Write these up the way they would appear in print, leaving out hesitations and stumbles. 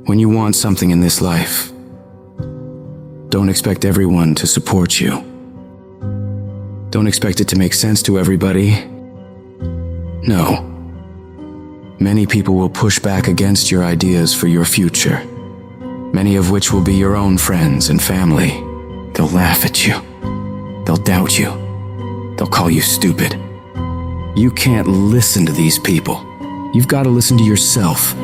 When you want something in this life, don't expect everyone to support you. Don't expect it to make sense to everybody. No. Many people will push back against your ideas for your future, many of which will be your own friends and family. They'll laugh at you. They'll doubt you. They'll call you stupid. You can't listen to these people. You've got to listen to yourself.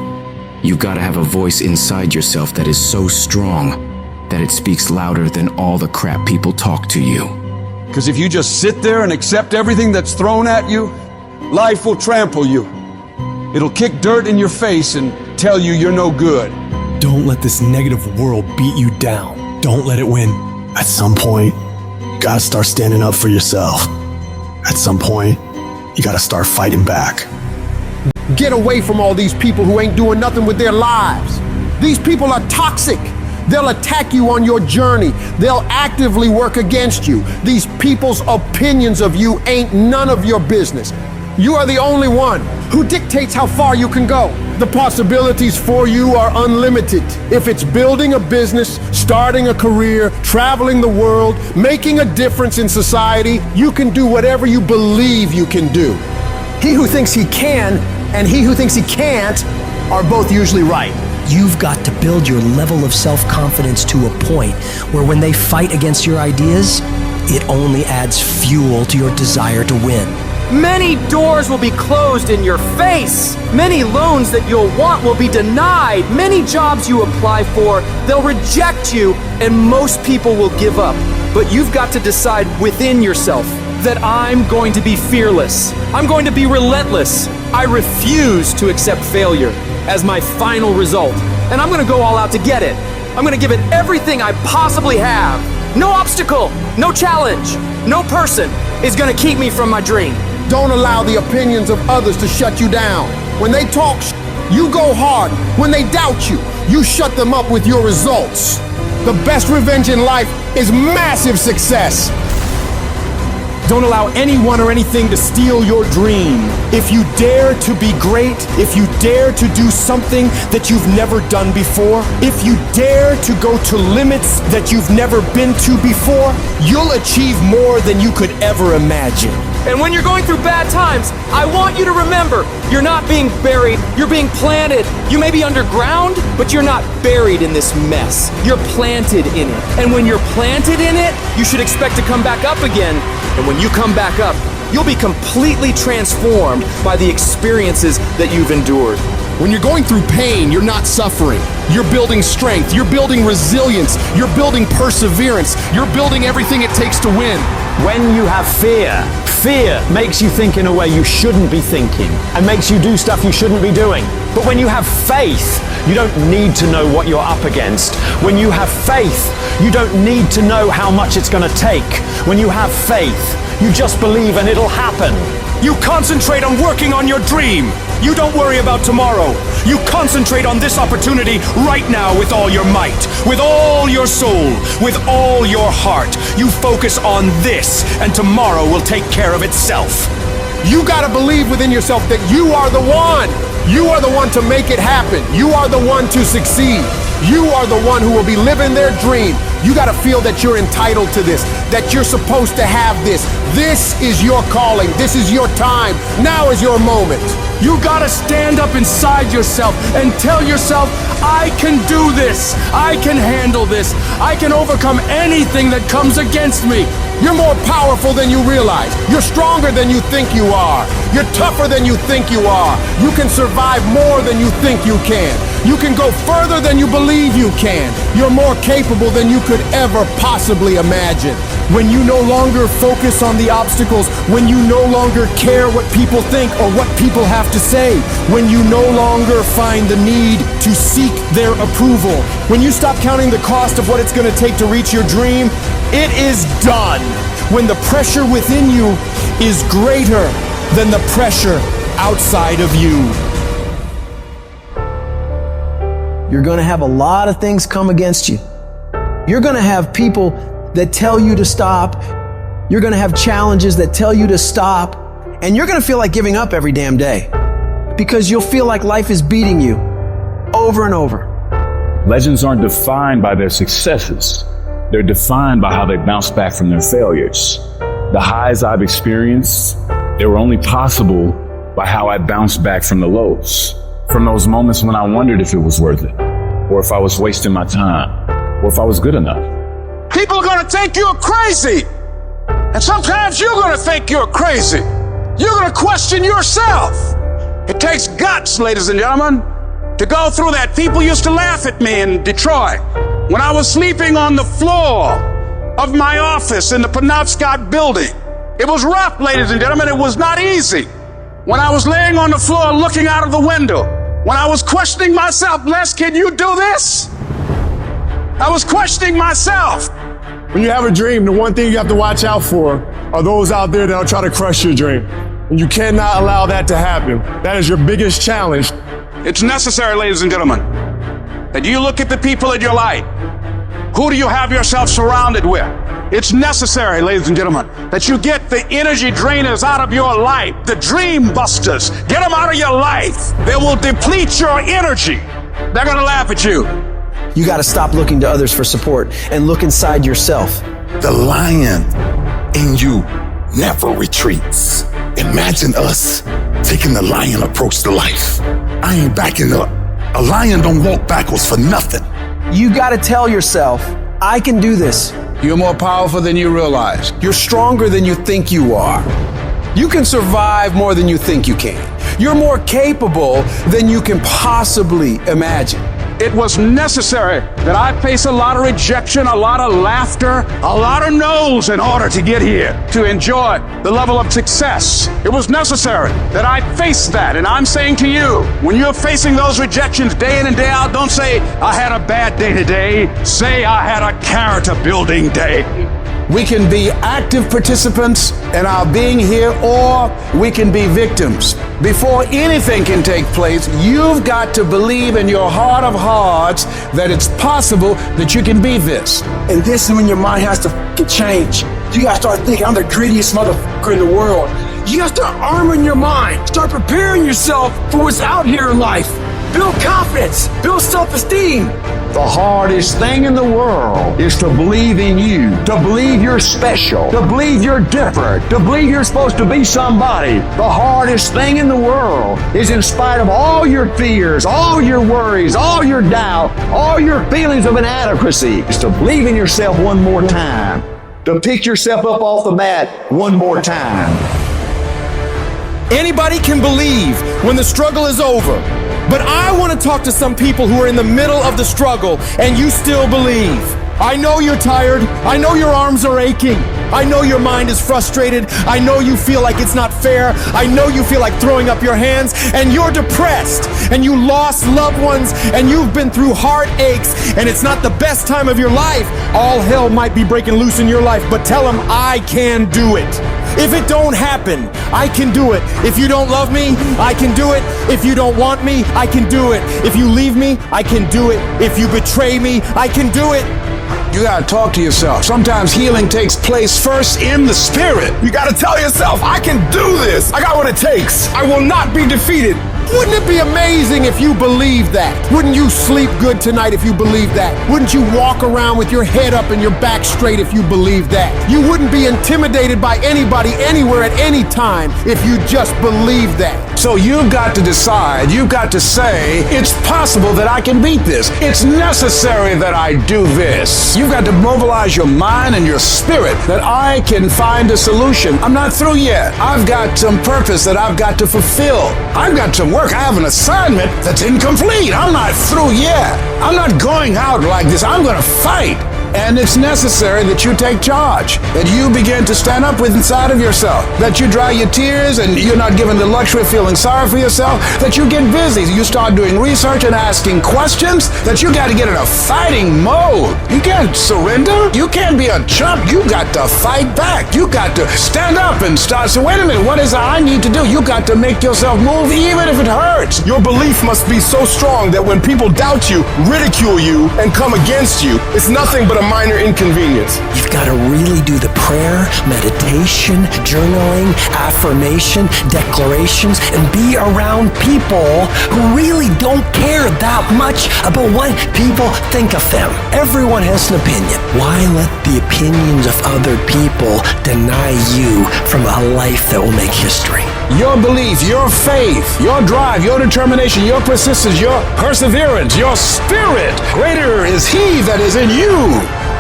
You've got to have a voice inside yourself that is so strong that it speaks louder than all the crap people talk to you. Because if you just sit there and accept everything that's thrown at you, life will trample you. It'll kick dirt in your face and tell you you're no good. Don't let this negative world beat you down. Don't let it win. At some point, you gotta start standing up for yourself. At some point, you gotta start fighting back. Get away from all these people who ain't doing nothing with their lives. These people are toxic. They'll attack you on your journey. They'll actively work against you. These people's opinions of you ain't none of your business. You are the only one who dictates how far you can go. The possibilities for you are unlimited. If it's building a business, starting a career, traveling the world, making a difference in society, you can do whatever you believe you can do. He who thinks he can and he who thinks he can't are both usually right. You've got to build your level of self-confidence to a point where when they fight against your ideas, it only adds fuel to your desire to win. Many doors will be closed in your face. Many loans that you'll want will be denied. Many jobs you apply for, they'll reject you, and most people will give up. But you've got to decide within yourself that I'm going to be fearless. I'm going to be relentless. I refuse to accept failure as my final result. And I'm going to go all out to get it. I'm going to give it everything I possibly have. No obstacle, no challenge, no person is going to keep me from my dream. Don't allow the opinions of others to shut you down. When they talk, you go hard. When they doubt you, you shut them up with your results. The best revenge in life is massive success. Don't allow anyone or anything to steal your dream. If you dare to be great, if you dare to do something that you've never done before, if you dare to go to limits that you've never been to before, you'll achieve more than you could ever imagine. And when you're going through bad times, I want you to remember, you're not being buried, you're being planted. You may be underground, but you're not buried in this mess. You're planted in it. And when you're planted in it, you should expect to come back up again. And when you come back up, you'll be completely transformed by the experiences that you've endured. When you're going through pain, you're not suffering. You're building strength, you're building resilience, you're building perseverance, you're building everything it takes to win. When you have fear, fear makes you think in a way you shouldn't be thinking and makes you do stuff you shouldn't be doing. But when you have faith, you don't need to know what you're up against. When you have faith, you don't need to know how much it's going to take. When you have faith, you just believe and it'll happen. You concentrate on working on your dream. You don't worry about tomorrow. You concentrate on this opportunity right now with all your might, with all your soul, with all your heart. You focus on this, and tomorrow will take care of itself. You gotta believe within yourself that you are the one. You are the one to make it happen. You are the one to succeed. You are the one who will be living their dream. You gotta feel that you're entitled to this, that you're supposed to have this. This is your calling. This is your time. Now is your moment. You gotta stand up inside yourself and tell yourself, I can do this. I can handle this. I can overcome anything that comes against me. You're more powerful than you realize. You're stronger than you think you are. You're tougher than you think you are. You can survive more than you think you can. You can go further than you believe you can. You're more capable than you could ever possibly imagine. When you no longer focus on the obstacles, when you no longer care what people think or what people have to say, when you no longer find the need to seek their approval, when you stop counting the cost of what it's going to take to reach your dream, it is done. When the pressure within you is greater than the pressure outside of you. You're going to have a lot of things come against you. You're going to have people that tell you to stop. You're going to have challenges that tell you to stop. And you're going to feel like giving up every damn day because you'll feel like life is beating you over and over. Legends aren't defined by their successes. They're defined by how they bounce back from their failures. The highs I've experienced, they were only possible by how I bounced back from the lows. From those moments when I wondered if it was worth it, or if I was wasting my time, or if I was good enough. People are gonna think you're crazy. And sometimes you're gonna think you're crazy. You're gonna question yourself. It takes guts, ladies and gentlemen, to go through that. People used to laugh at me in Detroit when I was sleeping on the floor of my office in the Penobscot building. It was rough, ladies and gentlemen. It was not easy. When I was laying on the floor looking out of the window, when I was questioning myself, Les, can you do this? I was questioning myself. When you have a dream, the one thing you have to watch out for are those out there that'll try to crush your dream. And you cannot allow that to happen. That is your biggest challenge. It's necessary, ladies and gentlemen, that you look at the people in your life. Who do you have yourself surrounded with? It's necessary, ladies and gentlemen, that you get the energy drainers out of your life, the dream busters. Get them out of your life. They will deplete your energy. They're gonna laugh at you. You got to stop looking to others for support and look inside yourself. The lion in you never retreats. Imagine us taking the lion approach to life. I ain't backing up. A lion don't walk backwards for nothing. You got to tell yourself, I can do this. You're more powerful than you realize. You're stronger than you think you are. You can survive more than you think you can. You're more capable than you can possibly imagine. It was necessary that I face a lot of rejection, a lot of laughter, a lot of no's in order to get here, to enjoy the level of success. It was necessary that I face that. And I'm saying to you, when you're facing those rejections day in and day out, don't say, I had a bad day today. Say, I had a character building day. We can be active participants in our being here, or we can be victims. Before anything can take place, you've got to believe in your heart of hearts that it's possible that you can be this. And this is when your mind has to change. You gotta start thinking, I'm the greediest motherfucker in the world. You gotta start arming your mind. Start preparing yourself for what's out here in life. Build confidence. Build self-esteem. The hardest thing in the world is to believe in you, to believe you're special, to believe you're different, to believe you're supposed to be somebody. The hardest thing in the world is, in spite of all your fears, all your worries, all your doubt, all your feelings of inadequacy, is to believe in yourself one more time, to pick yourself up off the mat one more time. Anybody can believe when the struggle is over. But I want to talk to some people who are in the middle of the struggle and you still believe. I know you're tired. I know your arms are aching. I know your mind is frustrated. I know you feel like it's not fair. I know you feel like throwing up your hands, and you're depressed, and you lost loved ones, and you've been through heartaches, and it's not the best time of your life. All hell might be breaking loose in your life, but tell them I can do it. If it don't happen, I can do it. If you don't love me, I can do it. If you don't want me, I can do it. If you leave me, I can do it. If you betray me, I can do it. You gotta talk to yourself. Sometimes healing takes place first in the spirit. You gotta tell yourself, I can do this. I got what it takes. I will not be defeated. Wouldn't it be amazing if you believed that? Wouldn't you sleep good tonight if you believed that? Wouldn't you walk around with your head up and your back straight if you believed that? You wouldn't be intimidated by anybody, anywhere, at any time if you just believed that. So you've got to decide, you've got to say, it's possible that I can beat this. It's necessary that I do this. You've got to mobilize your mind and your spirit that I can find a solution. I'm not through yet. I've got some purpose that I've got to fulfill. I've got some work. I have an assignment that's incomplete. I'm not through yet. I'm not going out like this. I'm going to fight. And it's necessary that you take charge, that you begin to stand up with inside of yourself, that you dry your tears and you're not given the luxury of feeling sorry for yourself, that you get busy, you start doing research and asking questions, that you got to get in a fighting mode. You can't surrender. You can't be a chump. You got to fight back. You got to stand up and start saying, wait a minute, what is it I need to do? You got to make yourself move even if it hurts. Your belief must be so strong that when people doubt you, ridicule you, and come against you, it's nothing but a minor inconvenience. You've got to really do the prayer, meditation, journaling, affirmation, declarations, and be around people who really don't care that much about what people think of them. Everyone has an opinion. Why let the opinions of other people deny you from a life that will make history? Your belief, your faith, your drive, your determination, your persistence, your perseverance, your spirit. Greater is He that is in you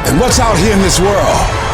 than what's out here in this world.